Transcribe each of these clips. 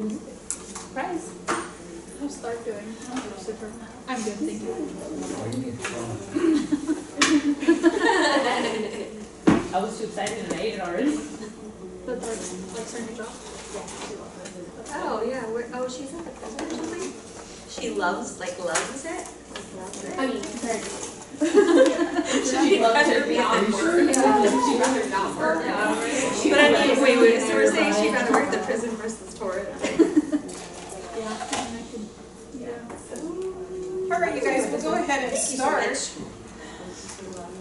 Surprise. I'll start doing. Super. I'm good, thank you. I was too excited and I ate it already. But like starting to job? Oh, yeah. Oh, she's at the prison or something? She loves it? Loves it? I mean, very She'd rather be at the work. She'd rather not work. But I mean, wait, so we're saying she'd rather work at the prison versus Torrid. All right, you guys, we'll go ahead and start.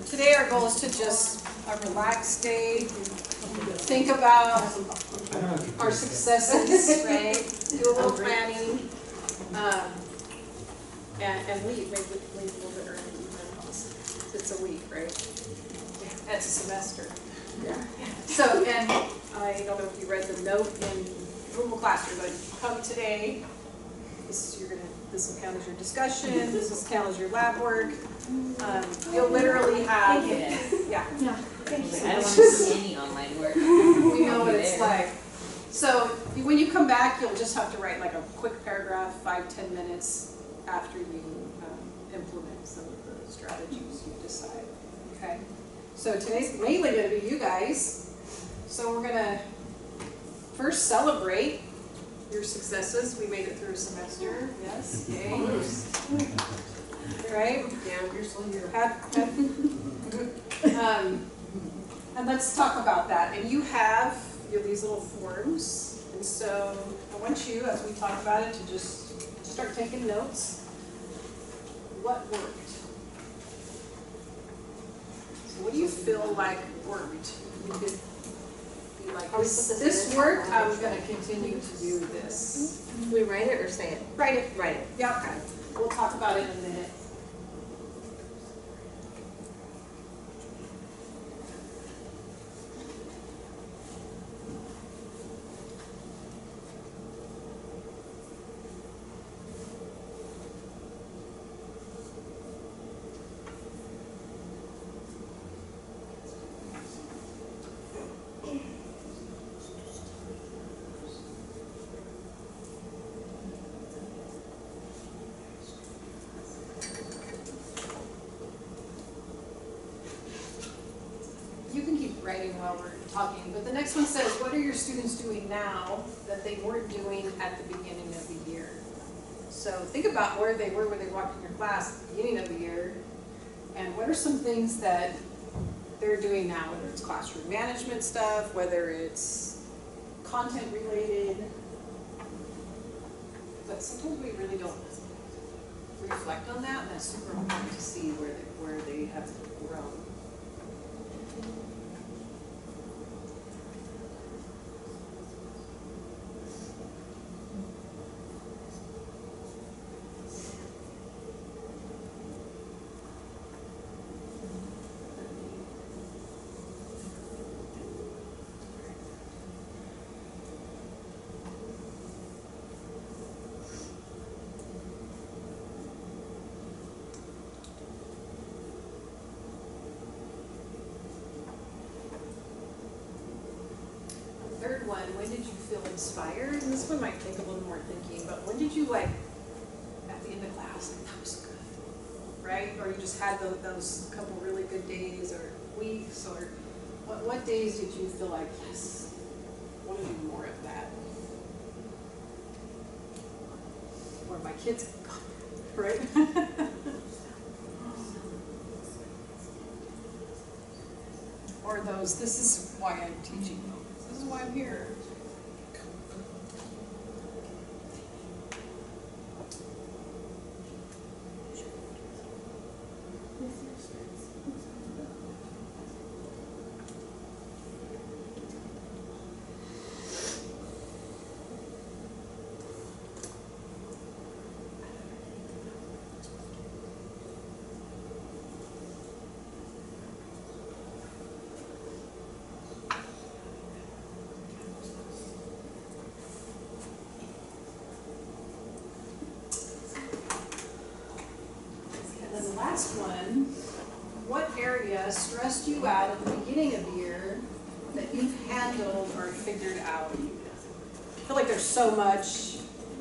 Today our goal is to just a relaxed day, think about our successes, right? Do a little planning, and leave, maybe leave a little bit early even. It's a week, right? That's a semester. Yeah. So, and I don't know if you read the note in Google Classroom, but if you come today, this will count as your discussion, this will count as your lab work. You'll literally have, yeah. I don't want to do any online work. We know what it's like. So when you come back, you'll just have to write like a quick paragraph, 5-10 minutes after you implement some of the strategies you decide. Okay. So today's mainly going to be you guys. So we're going to first celebrate your successes. We made it through a semester. Yes. Yay. Right? Yeah, you're still here. And let's talk about that. And you have these little forms. And so I want you, as we talk about it, to just start taking notes. What worked? So what do you feel like worked? You could be like, this worked, I'm going to continue to do this. We write it or say it? Write it. Write it. Yep. Okay. We'll talk about it in a minute. Writing while we're talking, but the next one says, what are your students doing now that they weren't doing at the beginning of the year? So think about where they were when they walked in your class at the beginning of the year, and what are some things that they're doing now, whether it's classroom management stuff, whether it's content related, but sometimes we really don't reflect on that, and that's super important to see where they have grown. Third one, when did you feel inspired? And this one might take a little more thinking, but when did you, like, at the end of class, like, that was good, right? Or you just had those couple really good days or weeks, or what days did you feel like, yes, I want to do more of that? Or my kids got there, right? Or those, this is why I'm teaching. This is why I'm here. Last one, what area stressed you out at the beginning of the year that you've handled or figured out? feel like there's so much,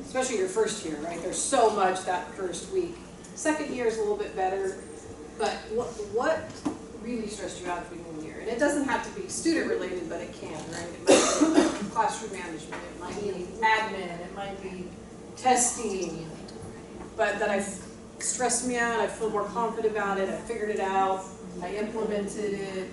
especially your first year, right? There's so much that first week. Second year is a little bit better, but what really stressed you out at the beginning of the year? And it doesn't have to be student related, but it can, right? It might be classroom management, it might be admin, it might be testing, but that I've stressed me out, I feel more confident about it, I figured it out, I implemented it.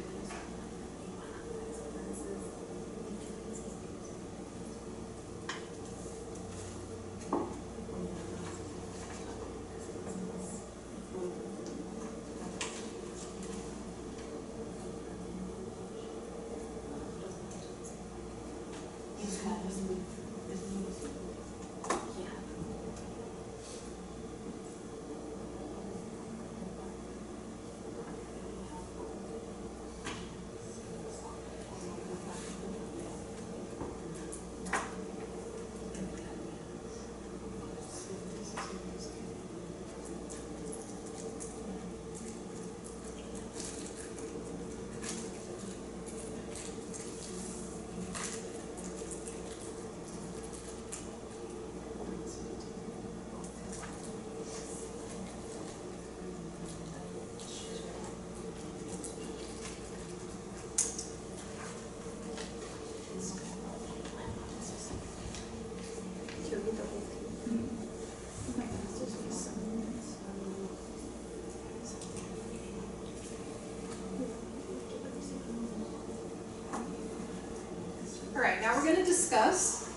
All right, now we're going to discuss.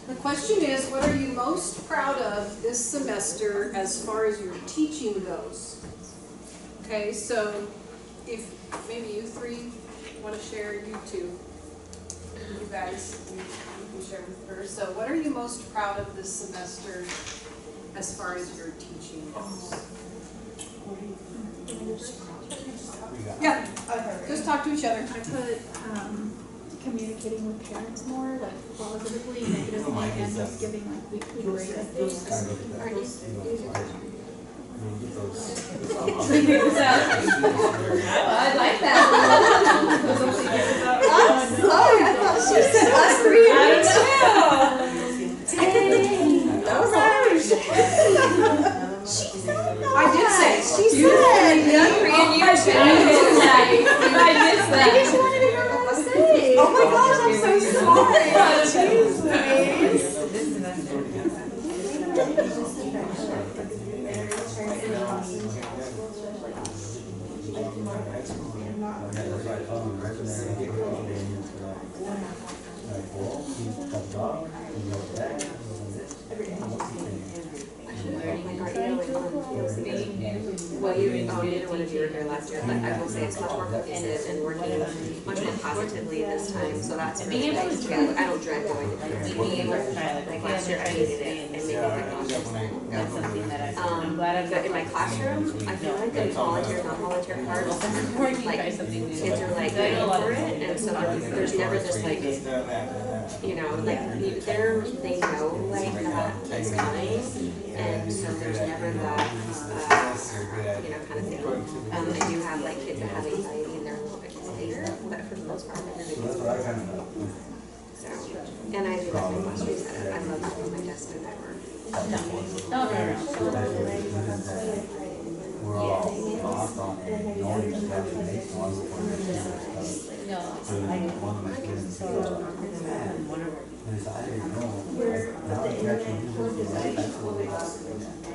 The question is, what are you most proud of this semester as far as your teaching goes? Okay, so if maybe you three want to share, you two, you guys, you can share with her. So what are you most proud of this semester as far as your teaching goes? Yeah, just talk to each other. I put communicating with parents more, like positively, negatively, and just giving like weekly grade updates. I like that. I'm sorry, I thought she said us three and me too. Dang, that was harsh. I did say, She said, yeah, three and you too. I missed that. Maybe she wanted to hear what I was saying. Oh my gosh, I'm so sorry. Jeez Louise. Well, neither one of you were here last year, but I will say it's much more cohesive and working much more positively this time, so that's really nice. Yeah, I don't dread going to class. Being able to try, like Last year I hated it, and maybe that's something that I'm glad I've but in my classroom, I feel like the volunteer, non-volunteer part, like, something new. kids are like ready for it, and so there's never this like, you know, like, they know like that it's coming, and so there's never that, you know, kind of thing. I do have like kids that have anxiety and they're a little bit later, but for the most part, they're really good. So, and I do like my class reset. I love having my desk and my work. No. We're all lost on ignoring the stuff that makes one before they do stuff. So one of my kids is I didn't know. Now it's actually using the light, that's what they got.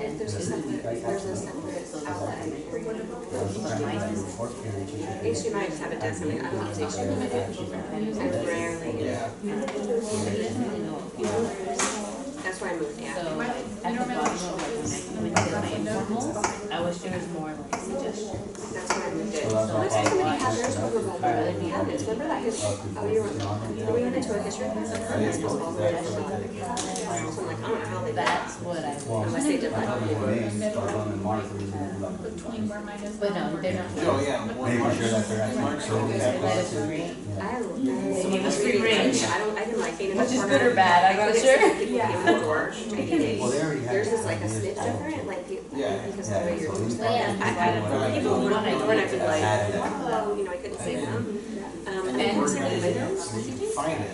If there's a separate outlet for you. HDMI just have a desk. I mean, I don't use HDMI. I rarely use it. That's why I moved, yeah. So at the bottom of like my informal, I wish there was more like suggestions. That's why I moved it. Let's say somebody had theirs over the cabinets. Remember that history? Oh, you were, we went into a history class and her was all the way up. So I'm like, I don't know how they did that. That's what I Unless they did like. Between where mine is. But no, they're not. Oh, yeah. Making sure that they're actually. That is great. It was free range. I didn't like being in the Which is corner. good or bad, I'm not sure. Yeah. Door. Well, they already have. Yours is like a snitch different, like because of the way you're doing Yeah, I had people who went on my door and I could like, oh, you know, I couldn't say no. and windows,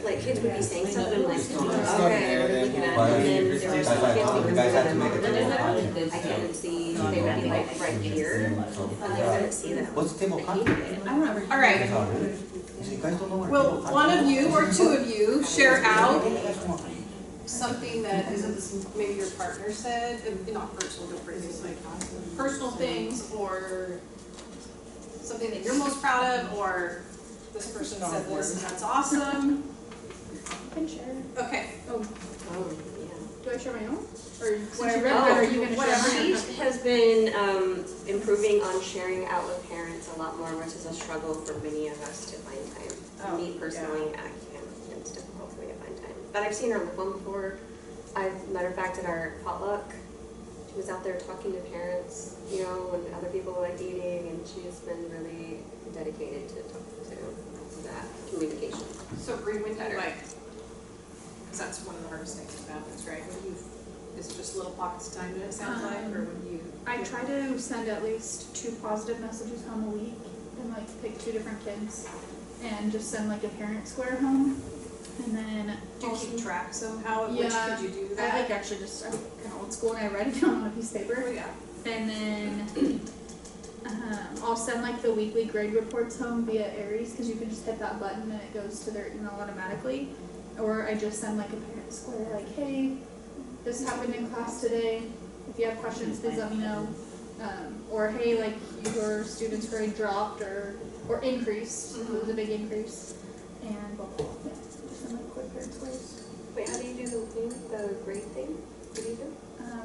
like kids would be saying something like, okay, we're looking at it, and then there were some kids because I couldn't see, they would be like right here, and they couldn't see them. What's the table I content? hated it. All right, You guys don't know what will table one content of is? you or two of you share out something that isn't maybe your partner said, not personal, but like personal things, or something that you're most proud of, or this person said this and that's awesome. I can share. Okay. Oh, Oh, yeah. do I share my own? Or since you Whatever. read that, are you gonna Whatever. share mine? She has been improving on sharing out with parents a lot more, which is a struggle for many of us to find time. Oh, Me personally, it's difficult for me to find time. But I've seen her on the phone before. I've met her fact at our potluck. She was out there talking to parents, you know, and other people like eating, and she has been really dedicated to that communication. So Bree, when you like, because that's one of the hardest things about this, right? When you, is it just little pockets of time that it sounds like, or when you? I try to send at least 2 positive messages home a week and like pick 2 different kids and just send like a parent square home. And then Do you keep track somehow? Yeah, Which could you do I that? like actually just, I'm kind of old school and I write it down on a piece of paper. Oh, yeah. And then I'll send like the weekly grade reports home via Aries because you can just hit that button and it goes to their email automatically. Or I just send like a parent square like, hey, this happened in class today. If you have questions, please let me know. Or hey, like your student's grade dropped or increased. It was a big increase. And blah, blah, blah. Yeah, just send like quick parent squares. Wait, how do you do the grade thing? What do you do?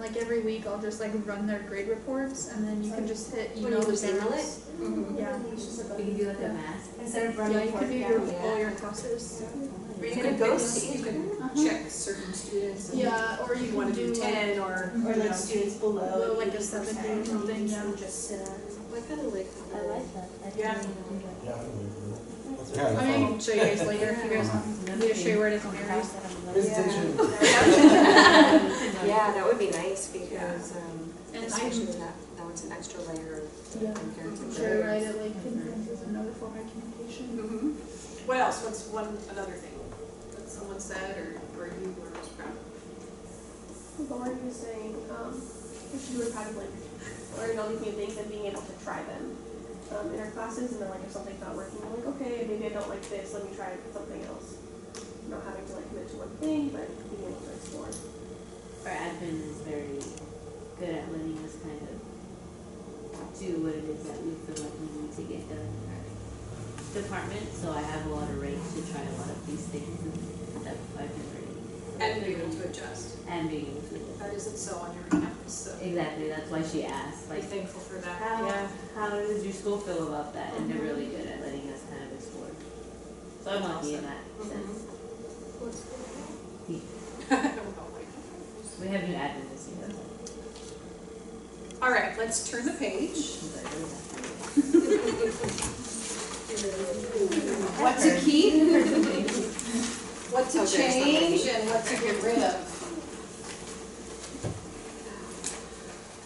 Like every week, I'll just like run their grade reports, and then you can just hit When email you the just email parents. Mhm. Yeah. You can do like a mask. Instead of Yeah, running you can do all your classes. Or you Can can it go pick- to you each can check certain students. And Yeah, or you you want can to do like 10 or, Or you like know. students below. below, like a 70 or something. Yeah. Just, I kind of like how I like that. I Yeah. didn't even know that. Yeah, I mean, I can show you guys later if you guys want me to show you where it is on Aries. Presentation. Yeah, that would be nice because And especially that was an extra layer of Yeah. parents and Sure, right, grades. it like influences another form of communication. Mhm. What else? What's another thing that someone said or you were most proud of? Lauren was saying, she was kind of like learning all these new things and being able to try them in her classes, and then like if something's not working, you're like, okay, maybe I don't like this, let me try something else. Not having to like commit to one thing, but being able to explore. Our admin is very good at letting us kind of do what it is that we feel like we need to get done in our department. So I have a lot of range to try a lot of these things, and that I've been really And be able to adjust. and being able to. That isn't so on your campus, so Exactly, that's why she asked, be like, thankful for that. how does your school feel about that? And they're really good at letting us kind of explore. So I'm lucky in that sense. We have new admin this year. All right, let's turn the page. She's like, "What is that?" What to keep, what to Oh, there's change, something. and what to get rid of.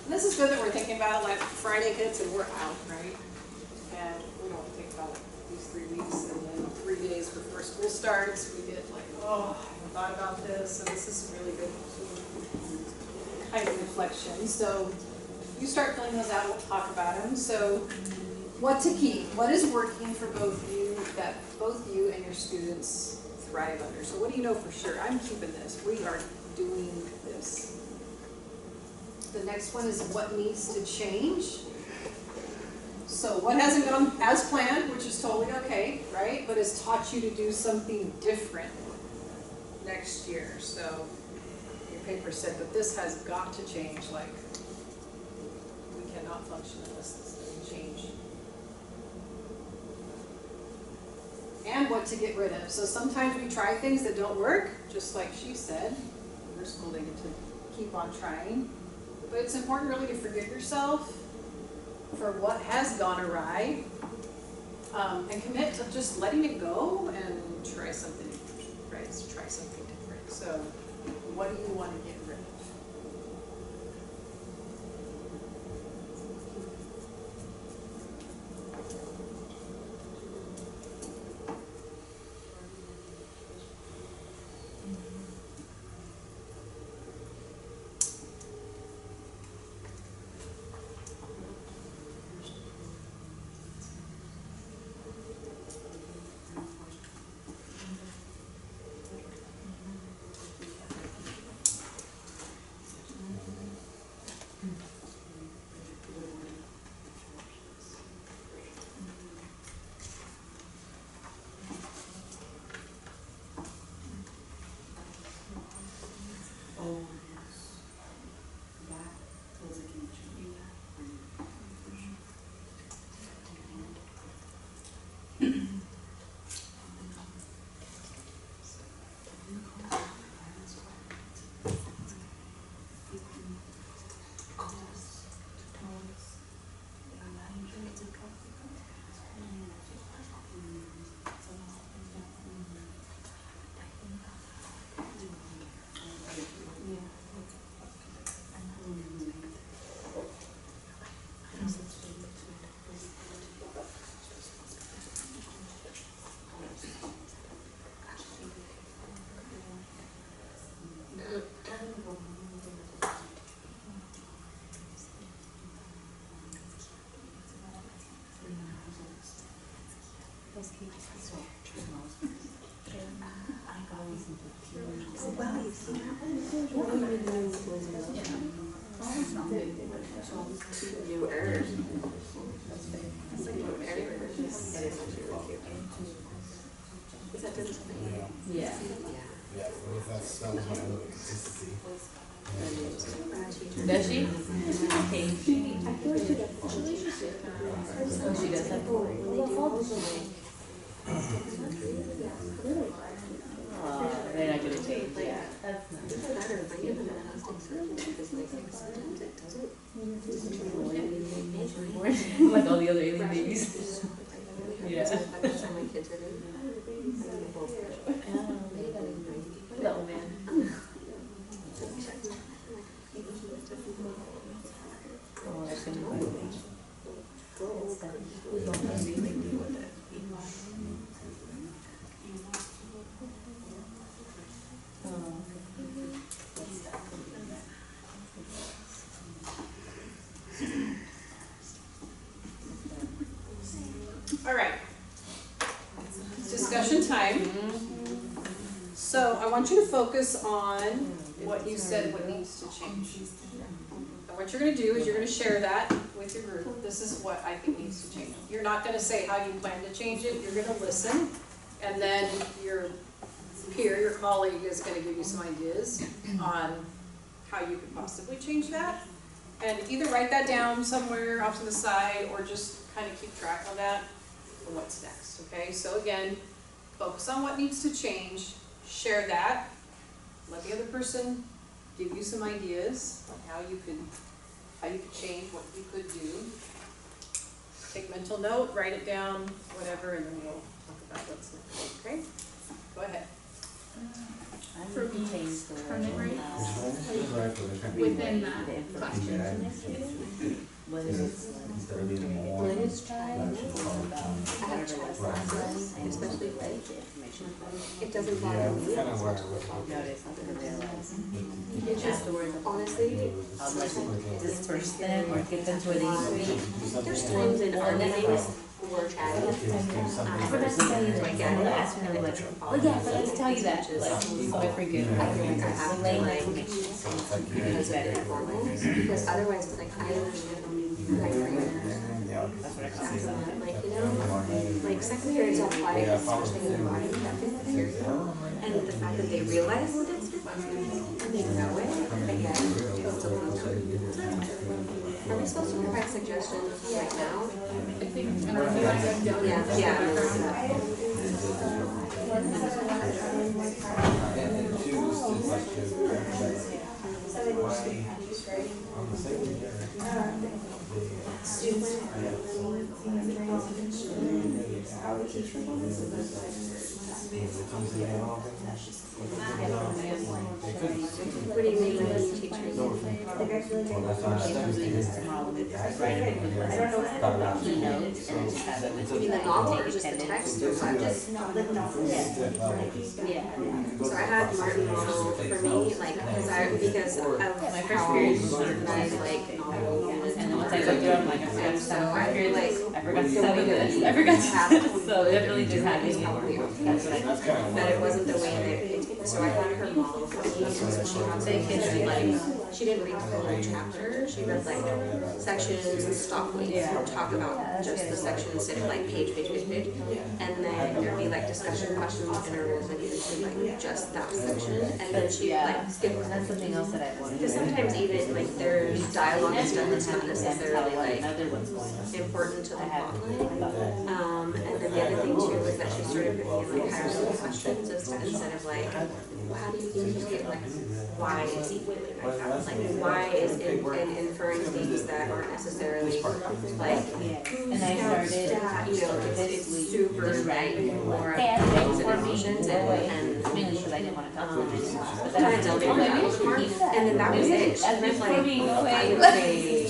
And this is good that we're thinking about it, like Friday hits and we're out, right? And we don't think about it these 3 weeks, and then 3 days before school starts, we get like, oh, I haven't thought about this, and this is really good kind of reflection. So you start filling those out, we'll talk about them. So what to keep, what is working for both you, that both you and your students thrive under. So what do you know for sure? I'm keeping this, we are doing this. The next one is what needs to change. So what hasn't gone as planned, which is totally okay, right? But has taught you to do something different next year. So your paper said that this has got to change, like we cannot function unless this doesn't change. And what to get rid of. So sometimes we try things that don't work, just like she said. We're school, they get to keep on trying. But it's important really to forgive yourself for what has gone awry, and commit to just letting it go and try something, right? Try something different. So what do you want to get rid of? New Earth. It's like New Earth. It is actually really cute. Is that Disney? Yeah. Yeah. Yeah, well, that's that was my other consistency. Does she? Okay. I feel like she does. Oh, she does have four. They're not gonna change. Yeah. That's not. Like all the other alien babies. Yeah. Little man. Oh, that's gonna be funny. All right. Discussion time. So I want you to focus on what you said, what needs to change. And what you're gonna do is you're gonna share that with your group. This is what I think needs to change. You're not gonna say how you plan to change it, you're gonna listen, and then your peer, your colleague is gonna give you some ideas on how you could possibly change that. And either write that down somewhere off to the side, or just kind of keep track of that for what's next, okay? So again, focus on what needs to change, share that, let the other person give you some ideas on how you could change what you could do. Take mental note, write it down, whatever, and then we'll talk about what's next, okay? Go ahead. For me, permit rates within that question. What is it? Early in the morning. I have classes, especially like it doesn't bother me. Kind of where I was. No, it's not gonna realize. It's just honestly, This first then, or get them to where they need to be. there's times in our meetings we're chatting. I forgot to tell you that my dad asked me like, Oh yeah, but let's tell you that. Like, so I forget. I feel like I have to like because of their hormones, because otherwise like I understand like like you know like second periods are quiet, especially in the body that fifth period, and the fact that they realize that it's fifth period and they know it again, it's a little. Are we supposed to provide suggestions right now? I think, I don't know if you want to go Yeah, What do you mean by those teachers? You mean the novel or just the text or what? Yeah. So I had Martin model for me, like, because of My first how period I like novel. And then once I looked through, I'm like, I forgot to And so study I feel like I forgot to the study way that this. we I forgot to have study this. So it really just happened. is probably okay. That's what I thought. But it wasn't the way that, so I had her model for me, so she had to like, she didn't read the whole chapter, she read like sections and stop points and talk about just the section instead of like page. And then there'd be like discussion questions and intervals that needed to like just that section, and then she would like skip. That's something else that I wanted. Because sometimes even like there's dialogue and stuff that's not necessarily like Another one's going. important to the plotline. And then the other thing too is that she started putting in like higher level questions instead of like, well, how do you communicate like why is he feeling like that? Like why is it and inferring things that aren't necessarily like And I started, you know, it's super like more hey, I things think and for me, emotions and mainly because I didn't want to talk to them anymore. But kind of then building I that was like, and then that was it. She as was if like, for me, no I way. would say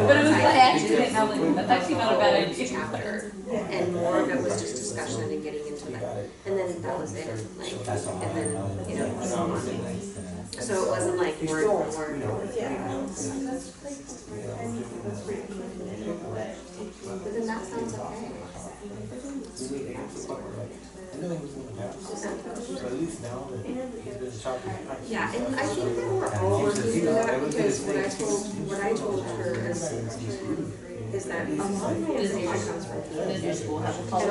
But it was by accident. I'm like, that's actually not a bad idea. chapter, and more of it was just discussion and getting into that, and then that was it. Like, and then you know, it was on. So it wasn't like word for word. But then that sounds okay. I know he was in the house. So at least now that he's been shopping. Yeah, and I think that we're all working through that because what I told her is that a lot of my information comes from people. And a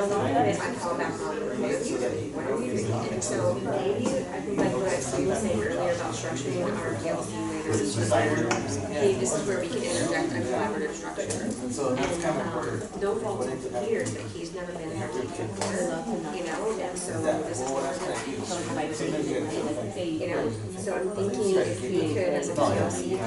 lot of it I fall back on what are you doing? What are you doing? And so maybe, like what you were saying earlier about structuring our PLC later, is just like, hey, this is where we can interject a collaborative structure. And no fault to Peter, but he's never been in our team before, you know, and so this is what we're doing. You know, so I'm thinking if we could, as a PLC,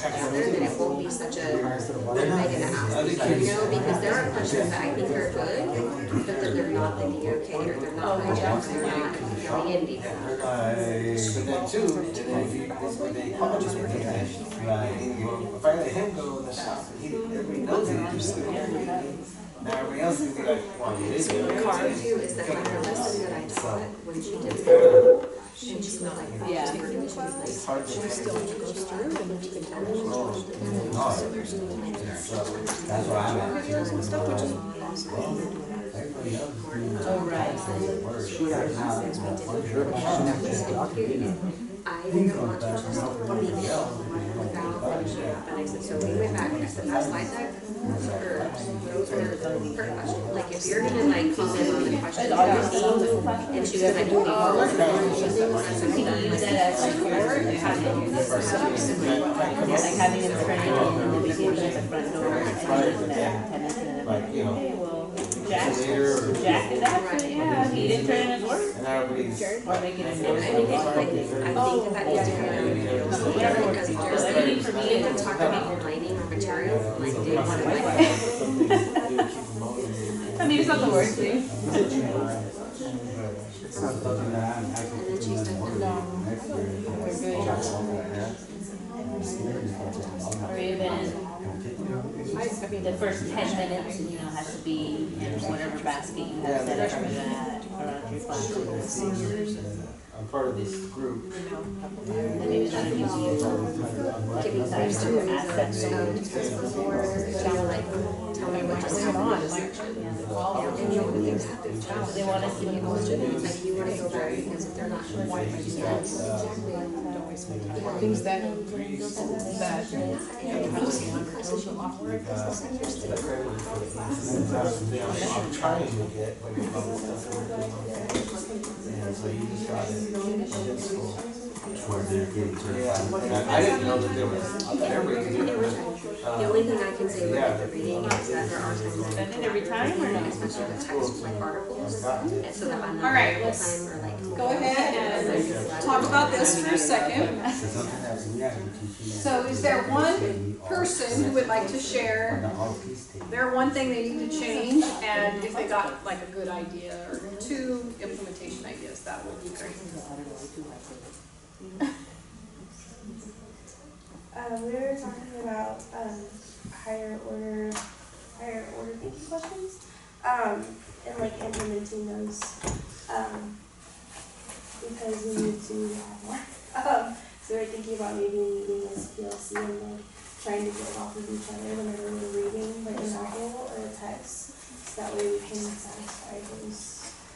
together, then it won't be such a mega ask, you know, because there are questions that I think are good, but then they're not the DOK, or they're not my job, they're not going in deep. But then too, if they apologize for that, like, well, if I let him go in the shop, everybody knows it, now everybody else is gonna be like, well, you did So the it. card too is that like the lesson that I taught when she did it, and she's not like, yeah, she's like, she still goes through and then she can tell me she's That's where I'm at. stuff, which is awesome. Oh, right. I didn't want to just be without finishing up, and I said, so we went back, I said, that slide deck, or those are her questions, like, if you're gonna like comment on the questions you're seeing, and she was like, oh, let's go, she said, well, that's okay, you use that as support, like having it in front of you, and then we gave them the front door, and then Like, you know, okay, well, Jack Jack is actually, yeah, he didn't turn in his work. and everybody's. Or make it a I think that needs to come out. Because just like, we didn't talk about lighting or material, like, they want to light. I mean, it's not the worst thing. It's not something that I'm actually. And then she's like, Next year. Or even, I mean, the first 10 minutes, you know, has to be in whatever basket you have set up for that, around your classes. I'm part of this group. And maybe that'll give you giving things to aspects of before, like, tell me what just happened. And you know, when things happen, They want to see it's like you want to go back because if they're not sure why you do that, Things that I'm trying to get, but it's not. And so you just got it. Where they're getting certified. I didn't know that there was, I thought everybody could do it. the only thing I can say with the reading is that there are times that Spend it every time or no? especially the text like articles, and so that I'm not All right, all the let's time or like. go ahead and talk about this for a second. It's something that we have to teach. So is there one person who would like to share their one thing they need to change, and if they got like a good idea or 2 implementation ideas, that would be great. We were talking about higher order thinking questions, and like implementing those, because we need to have more. So we're thinking about maybe meeting as PLC and then trying to build off of each other whenever we're reading like a novel or a text, so that way we can satisfy those.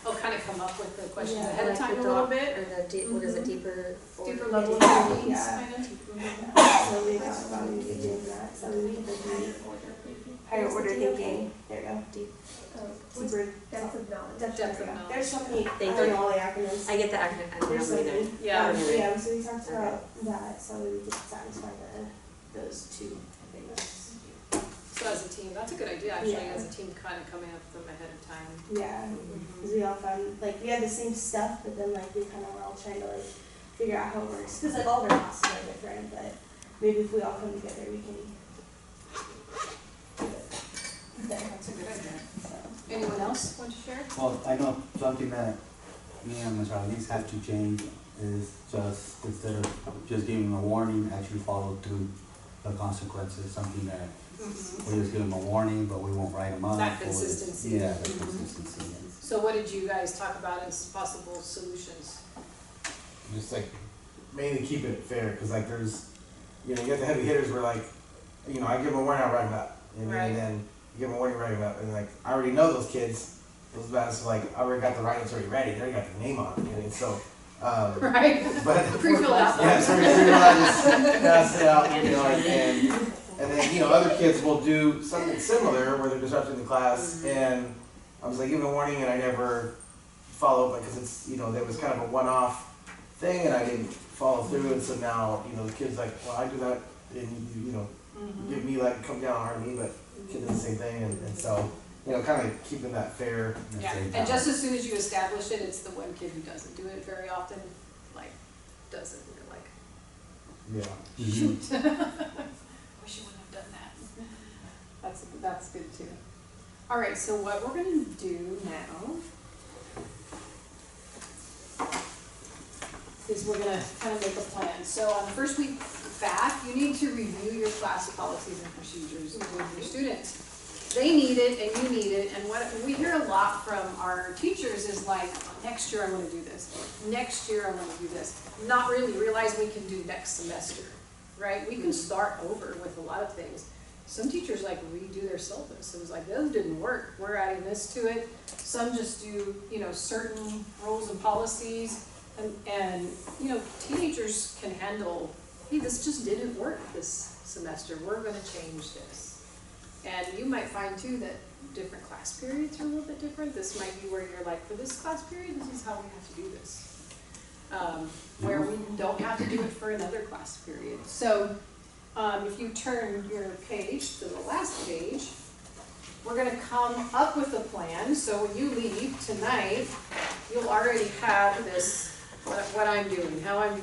I'll kind of come up with the questions Yeah, ahead of like time the a little doc- bit. Or the what is it, deeper Level of needs, Yeah. kind of. So we talked about maybe doing that, so we could like higher order thinking. There you go. Deeper Depth of knowledge. Depth of knowledge. There's so many, I Thank don't you. know all the acronyms. I get the acronym, I don't There's know so either. many. Yeah. Yeah, so we talked about that, so we could satisfy those 2 things. So as a team, that's a good idea, actually, Yeah. as a team, kind of coming up with them ahead of time. Yeah, because we all found, like, we had the same stuff, but then, like, we kind of were all trying to, like, figure out how it works. Because, like, all their classes are different, but maybe if we all come together, we can do it better. That's a good idea. Anyone else want to share? Well, I know something that me and Ms. Rodriguez have to change is just, instead of just giving a warning, actually follow through the consequences, something that we just give them a warning, but we won't write them up. That or- consistency. Yeah, the consistency. So what did you guys talk about as possible solutions? Just like, mainly keep it fair, cause like there's, you know, you got the heavy hitters where like, you know, I give them a warning, I'll write them up. Right. And then, give them a warning right about, and like, I already know those kids, those bats, like, I already got the writings already ready, they already got their name on it, and so, Right? but. Pre-filled out. Yeah, so I just pass it out, you know, and then, you know, other kids will do something similar where they're disrupting the class, and I was like, give them a warning, and I never follow up, because it's, you know, there was kind of a one-off thing, and I didn't follow through, and so now, you know, the kid's like, well, I do that, and you know, give me like, come down hard on me, but the kid does the same thing, and so, you know, kind of keeping that fair at the Yeah, same time. and just as soon as you establish it, it's the one kid who doesn't do it very often, like, does it, and you're like, Yeah. shoot. Wish you wouldn't have done that. That's good too. All right, so what we're gonna do now is we're gonna kind of make a plan. So on the first week back, you need to review your class policies and procedures with your students. They need it and you need it, and what we hear a lot from our teachers is like, next year I want to do this, next year I want to do this. Not really realize we can do next semester, right? We can start over with a lot of things. Some teachers like redo their syllabus. It was like, those didn't work, we're adding this to it. Some just do, you know, certain rules and policies, and you know, teenagers can handle, hey, this just didn't work this semester, we're going to change this. And you might find too that different class periods are a little bit different. This might be where you're like, for this class period, this is how we have to do this. Where we don't have to do it for another class period. So if you turn your page to the last page, we're going to come up with a plan. So when you leave tonight, you'll already have this, what I'm doing, how I'm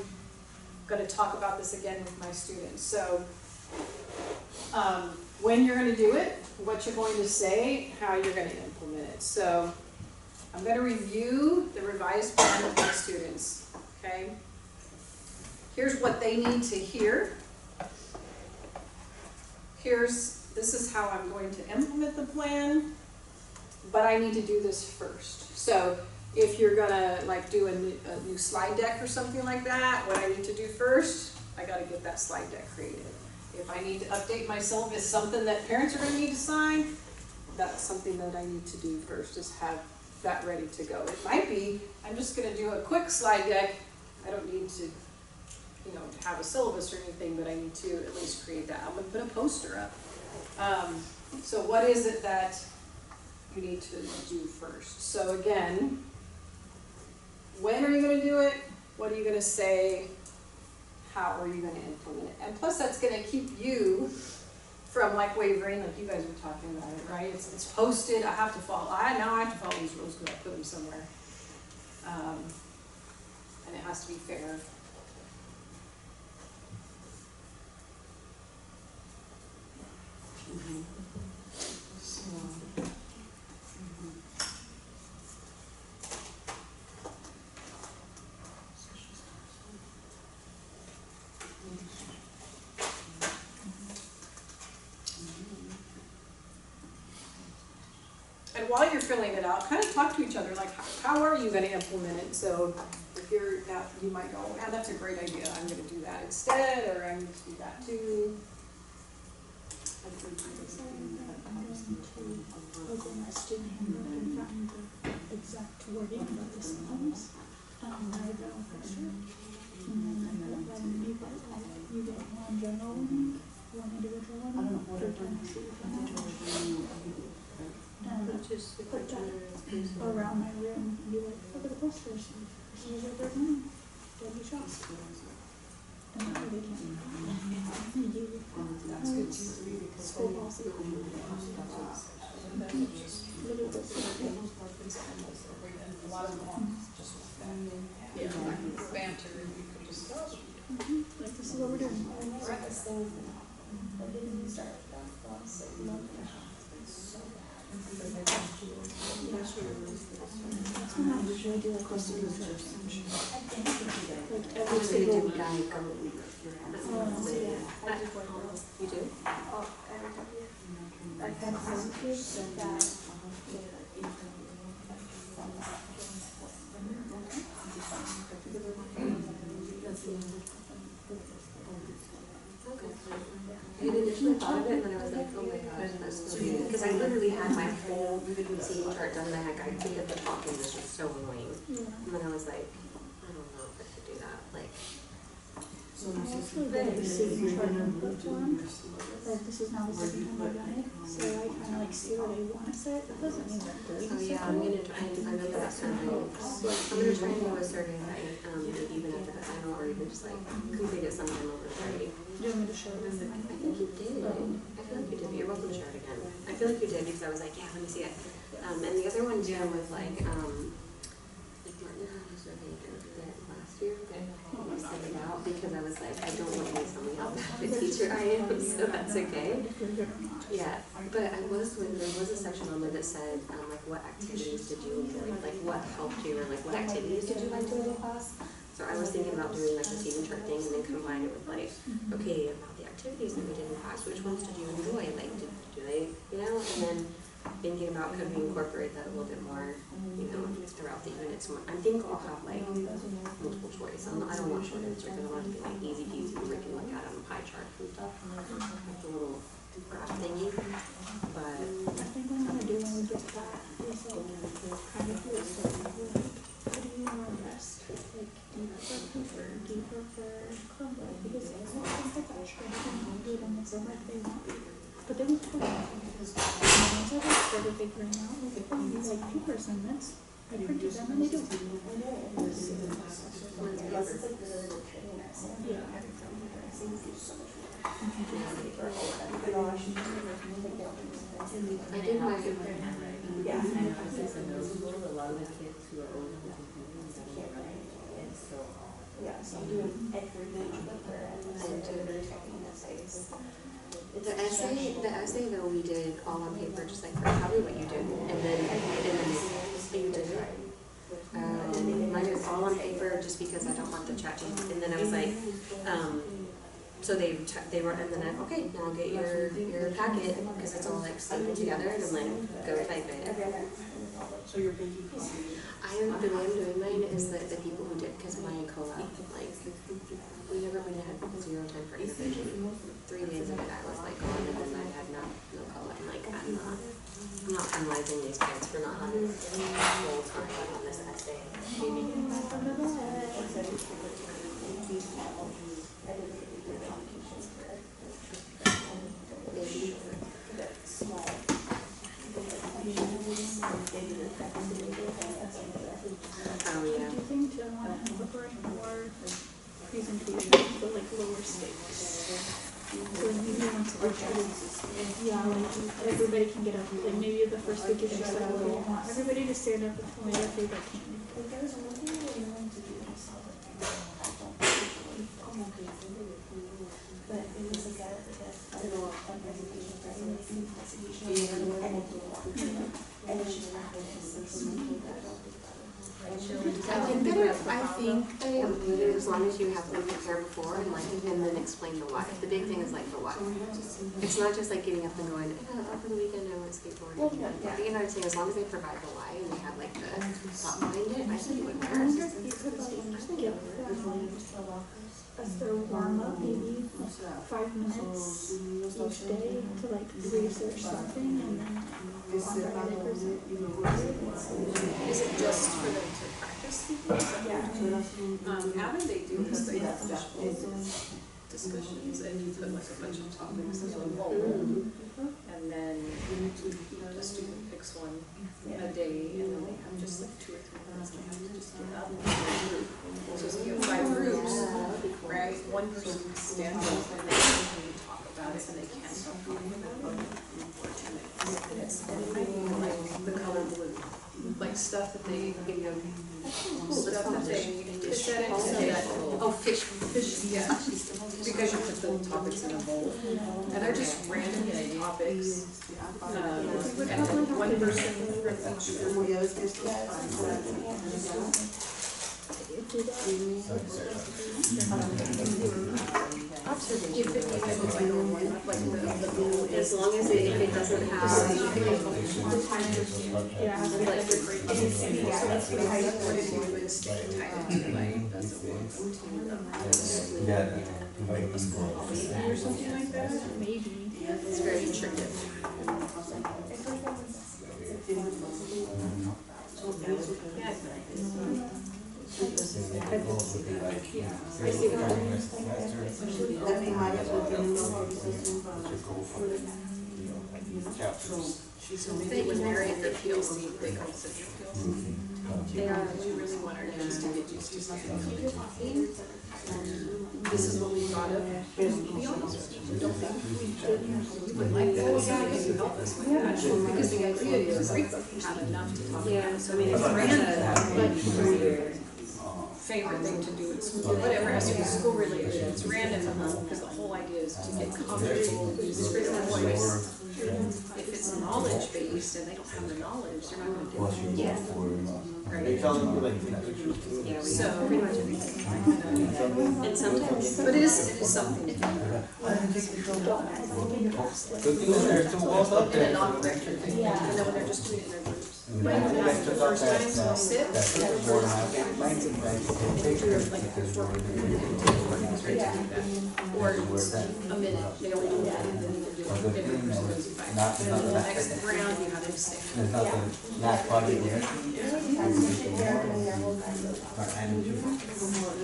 going to talk about this again with my students. So when you're going to do it, what you're going to say, how you're going to implement it. So I'm going to review the revised plan with my students, okay? Here's what they need to hear. This is how I'm going to implement the plan, but I need to do this first. So if you're going to like do a new slide deck or something like that, what I need to do first, I got to get that slide deck created. If I need to update my syllabus, something that parents are going to need to sign, that's something that I need to do first, is have that ready to go. It might be, I'm just going to do a quick slide deck. I don't need to, you know, have a syllabus or anything, but I need to at least create that. I'm going to put a poster up. So what is it that you need to do first? So again, when are you going to do it? What are you going to say? How are you going to implement it? And plus that's going to keep you from like wavering, like you guys were talking about it, right? It's posted, I have to follow, now I have to follow these rules because I put them somewhere. And it has to be fair. And while you're filling it out, kind of talk to each other, like, how are you going to implement it? So if you're not, you might go, man, that's a great idea, I'm going to do that instead, or I'm going to do that too. Exact wording of the sentence. You get one general one, one individual one. I don't know what it just put that around my room and be like, look at the posters. This is what they're doing. Don't be shocked. And that way they can't. That's good too. School policy. A lot of them just like that. Yeah, like banter, you could just go. Like, this is what we're doing. Right, this thing, I didn't start with that class, like, no. That's when I usually do like close to the church. Like every single week. You do? Oh, every time. I've had some kids that had initially thought of it, and then I was like, oh my gosh, that's so weird. Because I literally had my whole seating chart done, and I had guide tape at the top, and it was just so annoying. And then I was like, I don't know if I should do that. Like, I actually did a seating chart input form, but this is now the second time I've done it, so I kind of like see what I want to set. That doesn't mean that does. oh yeah, I'm gonna try and I know that survey. I'm gonna try and do a survey that maybe even after the final, or even just like complete it sometime over Friday. Do you want me to show you? I think you did. I feel like you did, but you're welcome to share it again. I feel like you did because I was like, yeah, let me see it. And the other one too was like Martin had a survey last year. I sent it out because I was like, I don't want you to tell me how bad of a teacher I am, so that's okay. Yeah, but there was a section on there that said like what activities did you enjoy, like what helped you, or like what activities did you like doing in class. So I was thinking about doing like the seating chart thing and then combine it with like, okay, about the activities that we did in class, which ones did you enjoy? Like, do they, you know? And then thinking about could we incorporate that a little bit more, you know, throughout the units. I think I'll have like multiple choice. I don't want short answer because I want it to be like easy peasy where we can look at it on the pie chart and stuff. Like a little graph thingy. But I think what I'm gonna do when we get that is like kind of do a study of like, what do you want best? Like, do you prefer paper? Do you prefer Chromebook? Because I don't think that strategy will do them. It's like they want paper. But they would tell you because once I started figuring out like, oh, you like paper assignments, I printed them and they do. I did my a lot of the kids who are older than and so so I'm doing everything with her and checking essays. The essay though we did all on paper, just like probably what you did, and then you did it. Mine was all on paper just because I don't want the chat to. And then I was like, so they were, and then I okay, now get your packet because it's all like stapled together, and I'm like, go type it. So you're baking The way I'm doing mine is that the people who did, because mine co-op, like, we never really had 0 time for intervention. 3 days of it I was like gone, and then I had no co-op. I'm like, I'm not penalizing these kids for not having full time on this essay. Oh yeah. Do you think I want to incorporate more presentations for like lower stakes? So maybe once a week, yeah, like everybody can get up. Like maybe the first week is just like, okay, I want everybody to stand up and tell me their favorite candy. But it was like a little presentation for investigation and then she's practicing. I think they am good as long as you have them prepare before and then explain the why. The big thing is like the why. It's not just like getting up and going, over the weekend I went skateboarding. Yeah. You know what I'm saying? As long as they provide the why and they have like the thought behind it, I think it would work. As their warm up, maybe 5 minutes each day to like research something and then on Friday they present. Is it just for them to practice? Yeah. How do they do this? They have discussions and you put like a bunch of topics in a bowl. And then the student picks one a day and then they have just like 2 or 3 minutes and they have to just get up and do a group. So you have 5 groups, right? One person can stand up and they can talk about it and they can't stop talking about it for 2 minutes. And it's like the color blue, like stuff that they, stuff that they fish at it so that, fish, yeah. Because you put the topics in a bowl. And they're just random topics. And then one person from each As long as it doesn't have Yeah. or something like that. Maybe. It's very intricate. They would marry their PLC, they call it central PLC. We really want our kids to get used to something. This is what we thought of. To be honest with you, don't think we would like that. So you can help us with that. Because the idea is we have enough to talk about. So I mean, it's random. Favorite thing to do at school, whatever has to be school related, it's random, because the whole idea is to get comfortable with scripted voice. If it's knowledge based and they don't have the knowledge, they're not gonna do it. Yeah. They tell them like, Yeah, we So, pretty much everything. And sometimes. but it is something to do. good thing is there's two walls up In a there. non-lecture thing, Yeah. and then when they're just doing it in their groups. They took out that board and I think 19, Like if there's work, it's ready to do that. Or it's a minute, they only do it, and then you can do it. Good in thing groups, that goes by. not And then the next round, you have them stay. there's not the last project yet.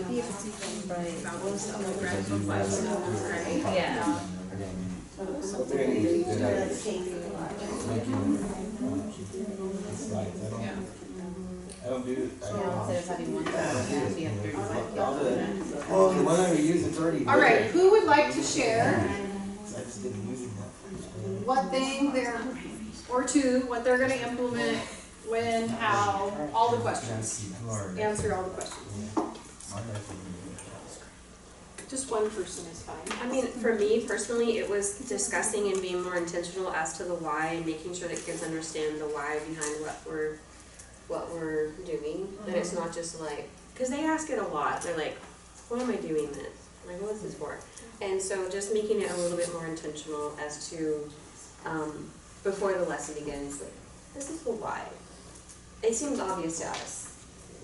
About one stuff like grad profile stuff, right? Yeah. Yeah. I don't do it. Instead of having one, we have 35. Well, the one I use, it's already. All right, who would like to share I just didn't use it. what thing they're, or two, what they're gonna implement, when, how, all the questions. Answer all the questions. Just one person is fine. I mean, for me personally, it was discussing and being more intentional as to the why and making sure that kids understand the why behind what we're doing. That it's not just like, because they ask it a lot. They're like, why am I doing this? I'm like, what's this for? And so just making it a little bit more intentional as to, before the lesson begins, like, this is the why. It seems obvious to us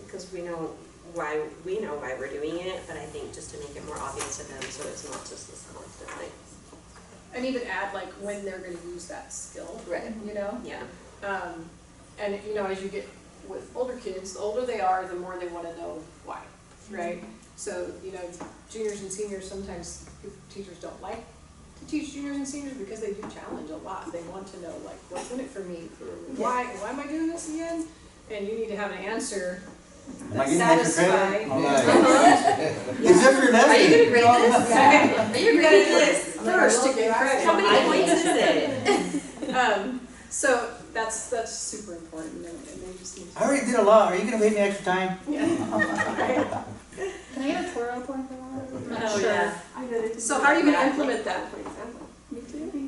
because we know why we're doing it, but I think just to make it more obvious to them so it's not just this constant like. And even add like when they're gonna use that skill. Right. You know? Yeah. And you know, as you get with older kids, the older they are, the more they wanna know why, right? So, you know, juniors and seniors, sometimes teachers don't like to teach juniors and seniors because they do challenge a lot. They want to know like, what's in it for me? Why am I doing this again? And you need to have an answer Am I that's getting extra satisfying. credit? I'm like, it's just for Are you gonna nothing. grade this? Are you grading this? First to get credit. How many points is it? So that's super important, and they just need to. I already did a lot. Are you gonna pay me extra time? Can I get a Toro point for that? Oh, yeah. So how are you gonna implement that?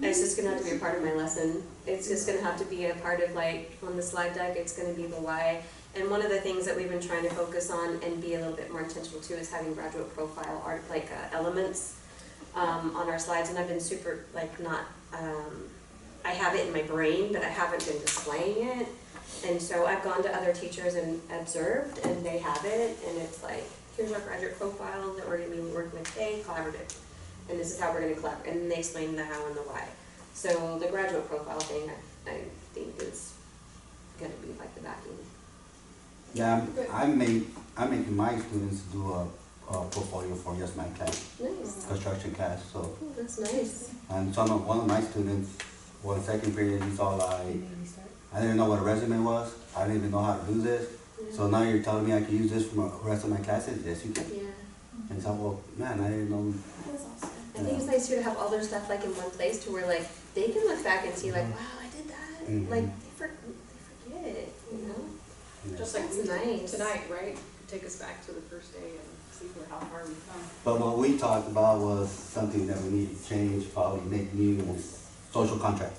It's just gonna have to be a part of my lesson. It's just gonna have to be a part of like, on the slide deck, it's gonna be the why. And one of the things that we've been trying to focus on and be a little bit more intentional to is having graduate profile art, like elements on our slides. And I've been super, like not, I have it in my brain, but I haven't been displaying it. And so I've gone to other teachers and observed, and they have it. And it's like, here's our graduate profile that we're gonna be working with today, collaborative. And this is how we're gonna collaborate. And they explain the how and the why. So the graduate profile thing, I think is gonna be like the backing. Yeah, I'm making my students do a portfolio for just my class, Nice. construction class. So, Oh, that's nice. and one of my students, well, second period, he's all like, I didn't know what a resume was. I didn't even know how to do this. So now you're telling me I can use this for the rest of my classes? Yes, you can. Yeah. And so, well, man, I didn't know. That's awesome. I think it's nice too to have all their stuff like in one place to where like they can look back and see like, wow, I did that. Mhm. Like they forget it, you know? Yeah. Just like That's we did nice. tonight, right? Take us back to the first day and see how far we've come. But what we talked about was something that we need to change, probably make new social contract.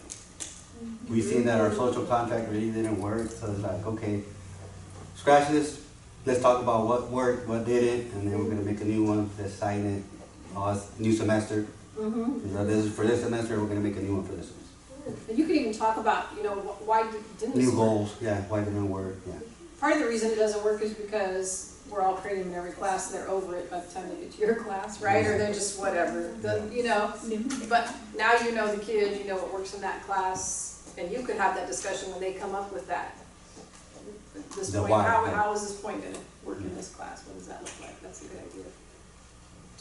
We seen that our social contract really didn't work, so it's like, okay, scratch this, let's talk about what worked, what didn't, and then we're gonna make a new one, let's sign it, it's new semester. You know, this is for this semester, we're gonna make a new one for this semester. And you could even talk about, you know, why didn't this New work? goals, yeah, why didn't it work, yeah. Part of the reason it doesn't work is because we're all creating in every class, they're over it by the time they get to your class, right? Or they're just whatever, you know. But now you know the kid, you know what works in that class, and you could have that discussion when they come up with that. This The point, why, how is this point gonna work in this class? What does that look like? That's a good idea,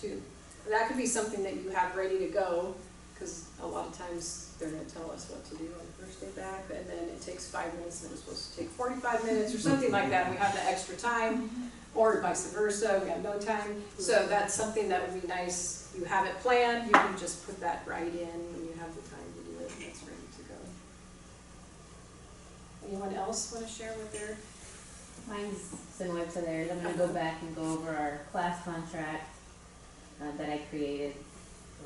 too. That could be something that you have ready to go, because a lot of times they're gonna tell us what to do on the first day back, and then it takes 5 minutes, and it was supposed to take 45 minutes, or something like that, and we have the extra time, or vice versa, we have no time. So that's something that would be nice. You have it planned, you can just put that right in when you have the time to do it, and it's ready to go. Anyone else want to share what their? Mine's similar to theirs. I'm gonna go back and go over our class contract that I created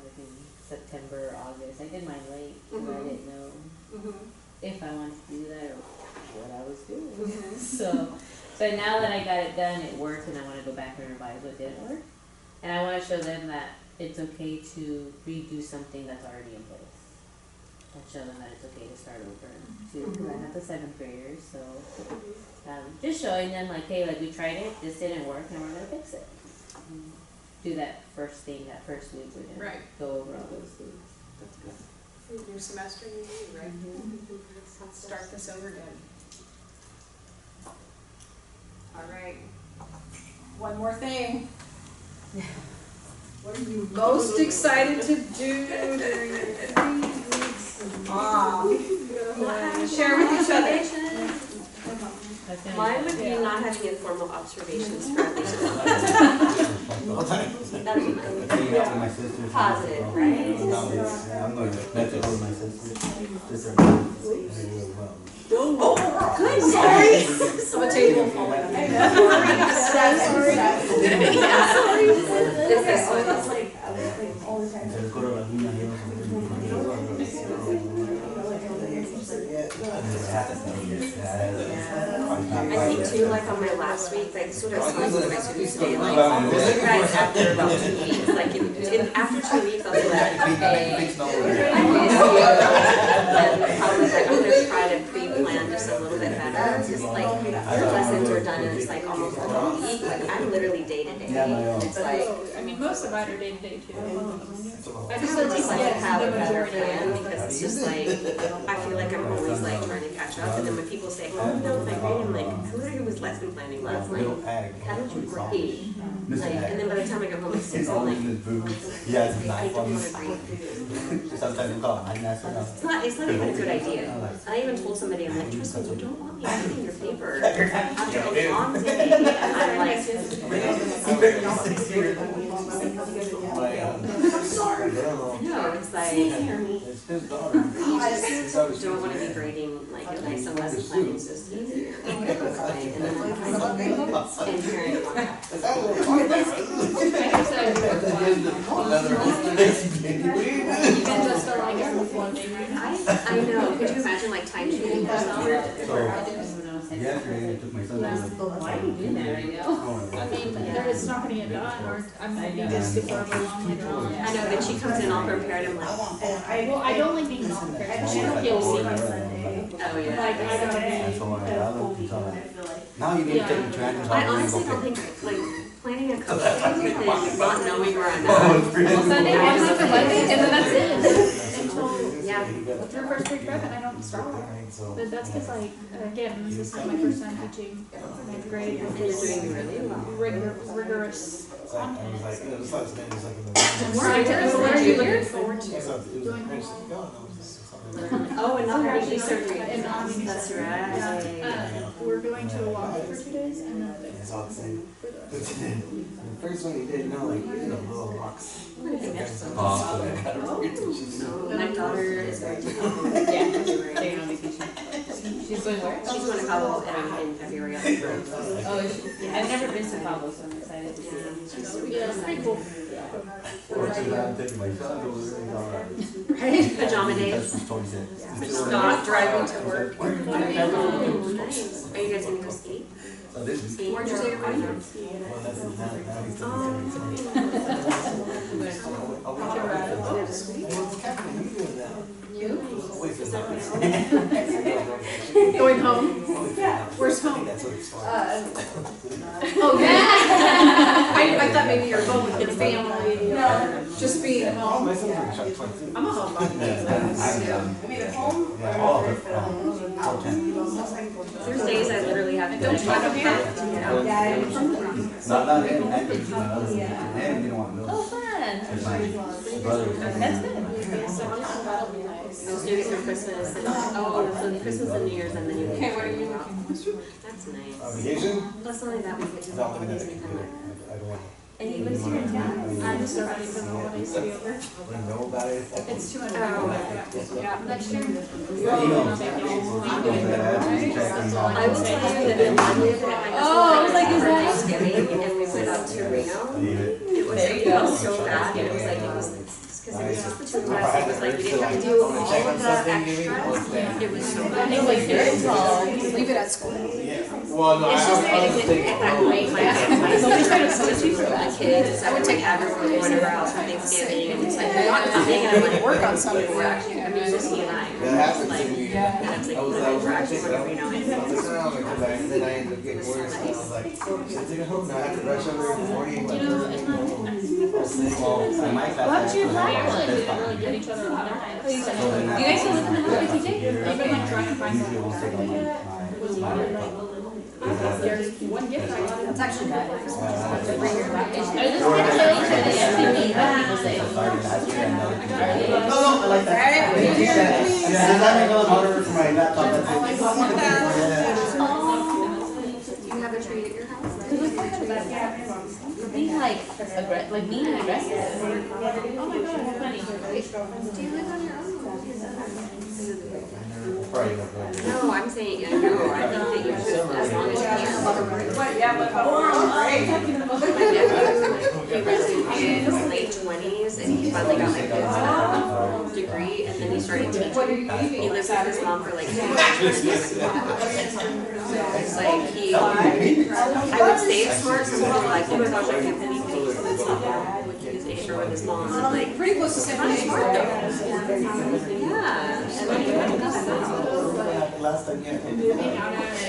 like in September or August. I did mine late because I didn't know if I wanted to do that or what I was doing. So now that I got it done, it worked, and I want to go back and revise what didn't work. And I want to show them that it's okay to redo something that's already in place. And show them that it's okay to start over too, because I have the 7th graders, so just showing them like, hey, like we tried it, this didn't work, and we're gonna fix it. Do that first thing, that first week we're gonna go over all those things. That's good. New semester, new, right? Start this over again. All right. One more thing. What are you most excited to do during your 3 weeks off? Share with each other. Mine would be not having informal observations for at least 1 month. That would be mine. Positive, right? I'm going to Mexico with my sister. Oh, good, sorry. So a table full of I think too, like on my last week, like this is what I was telling some of my students today, like guys after about 2 weeks, like after 2 weeks I'll be like, okay, I miss you, and probably like I'm gonna try to pre-plan just a little bit better, just like your lessons are done and it's like almost like a week, like I'm literally day to day, it's like, I mean, most of mine are day to day too. I just would just like to have a better plan because it's just like, I feel like I'm always like trying to catch up, and then when people say, oh no, my grade, I'm like, I literally was lesson planning last night, how did you repeat? Like, and then by the time I go home at 6, I'm like, I don't want to grade. It's not even a good idea. I even told somebody, I'm like, trust me, you don't want me reading your paper after a long day, and I'm like, no, it's like, I just don't want to be grading like advice on lesson planning, it's just easier. And then and hearing I know, could you imagine like time shooting yourself? Yesterday, I took my son to Why do you do that right now? I mean, it's not gonna get done, or I'm gonna need this to forever long later on. I know, then she comes in all prepared, I'm like, Well, I don't like being all prepared. She don't feel seen by Sunday. oh yeah. Like, I gotta and so now you need to take the trainers. I honestly don't think like planning a couple things and then not knowing where I'm at. Sunday, Wednesday, for Monday, and then that's it. Until Yeah. through first grade prep, and I don't stop. But that's because, like, again, this is like my first time teaching 9th grade. And you're doing really well. Rigorous content. What are you looking forward to? Oh, another knee surgery. And That's right. we're going to a walk for 2 days, and then First one he did, like, little rocks. My daughter is going to Taking on vacation. She's going where? She's going to Cabo in February. Oh, is she? I've never been to Cabo, so I'm excited to see it. yeah, it's pretty cool. I'm taking my son to Right? Pajama days. Not driving to work. Oh, nice. Are you guys going to go ski? Ski? Where'd you take your money? Going home? Where's home? Oh, yeah. family, just being home. My son's like shot twice. I'm a homebody. There's days I literally have to Don't you have a parent? Not him, and didn't want to go. Oh, fun. It's my brother. That's good. That'll be nice. I was doing it for Christmas and, so Christmas and New Year's and then you. Okay, what are you looking for? That's nice. Vacation? Plus only that we get to No, the I'm looking at holidays it. and kind of. I don't want And he lives here in town? I'm just not even know what I used to be over. to know about it. It's too much. Oh. Yeah, next year. I will tell you that the one year that my husband Oh, I was like, is that- Thanksgiving and we went up to Reno. It was so bad. It was like, because it was just the two of us. It was like we didn't have to do all of the extras. It was so bad. It was very tall. Leave it at school. Well, no, I It's just was that thinking. at that point, my Nobody's trying to switch you for the that. kids, I would take everyone whenever else for Thanksgiving, and it's like, we're not coming, and I'm like, Work on something. we're actually, I mean, just he and I. That happened to Like, me. and it's like, we're actually going to Reno. I was looking around like, cause then I ended up getting worse, and I was like, should I take it home? Now I have to rush over in the morning. Like, What's your plan? We didn't really get each other a lot. You guys still live in the house with TJ? I've been like trying to find something. There's one gift I got. It's actually good. Are this kind of really for the MCMM that people say? No, I like that. Yeah, does that make it a little harder for my laptop? You have a tree at your house? Being like mean and aggressive. Oh my god, how funny. Do you live on your own? Right. No, I'm saying, no, I think that you should, as long as you can. Yeah, but great. He was in his late 20s and he finally got like his degree and then he started teaching. He lived with his mom for like 2 years. It's like I would say it's smart, some people are like, oh my gosh, I can't believe he would use Asia with his mom. And like, Pretty close to same age. yeah. last time, yeah.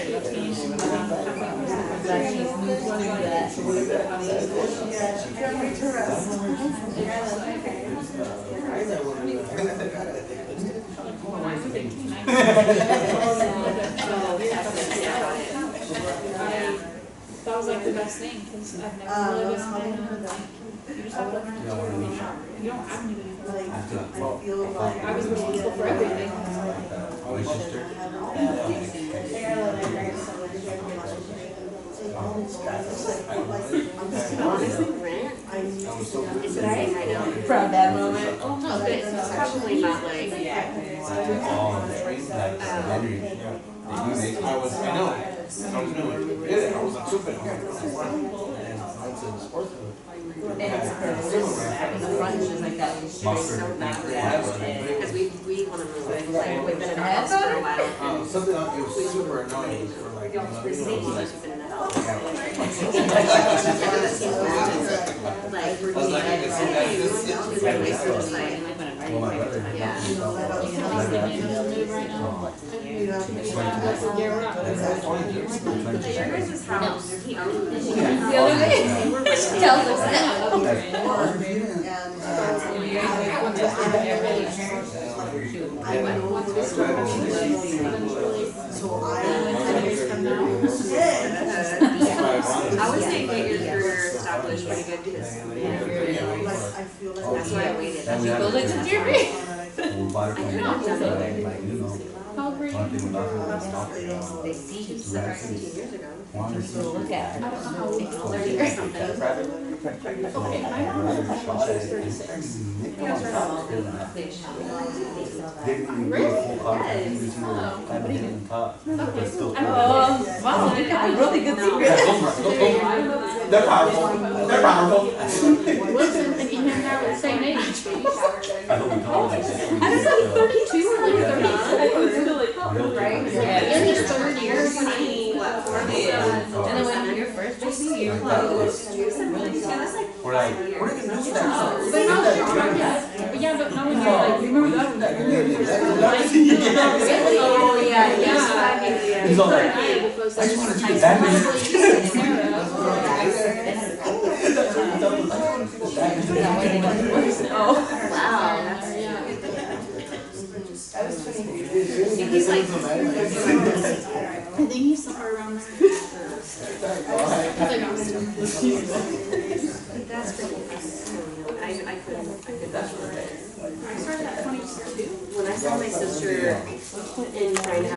That was like the best thing, because I've never really been on it. You just have to learn to do it. You don't have anybody for like, I was responsible for everything. From that moment. Oh, no, but it's probably not like, I was new. Yeah, I was a super. And I went to sports. Brunches like that. because we want to move, like, we've been in our house for a while. Something else, it was super annoying for like, you know, The same it was as like, you've been in the house. Like, we're I was like, I can see that. because everybody's so just like, yeah. Because your guys' house, he owned it. The other day, she tells us that. I would say get your career established pretty good because that's why I waited. You build it to your dream. I could have done it. How old were you? They see 17 years ago. Look at her. 30 or something. Okay, my mom was when she was 36. Wow, we got a really good secret. They're powerful. They're powerful. Listen, and you and I were the same age. I hope we call it. I don't know, 32 or like 30. Right? In his third year, And then when your first baby, you're close. We're like, we're gonna do that. but no, yeah, but no one knew, like, you remember that one? Really? Oh, yeah. He's all like, I just want to do that. like, I think he's somewhere around there. Like, that's pretty nice. I couldn't, that's I started at 22. When I saw my sister in trying to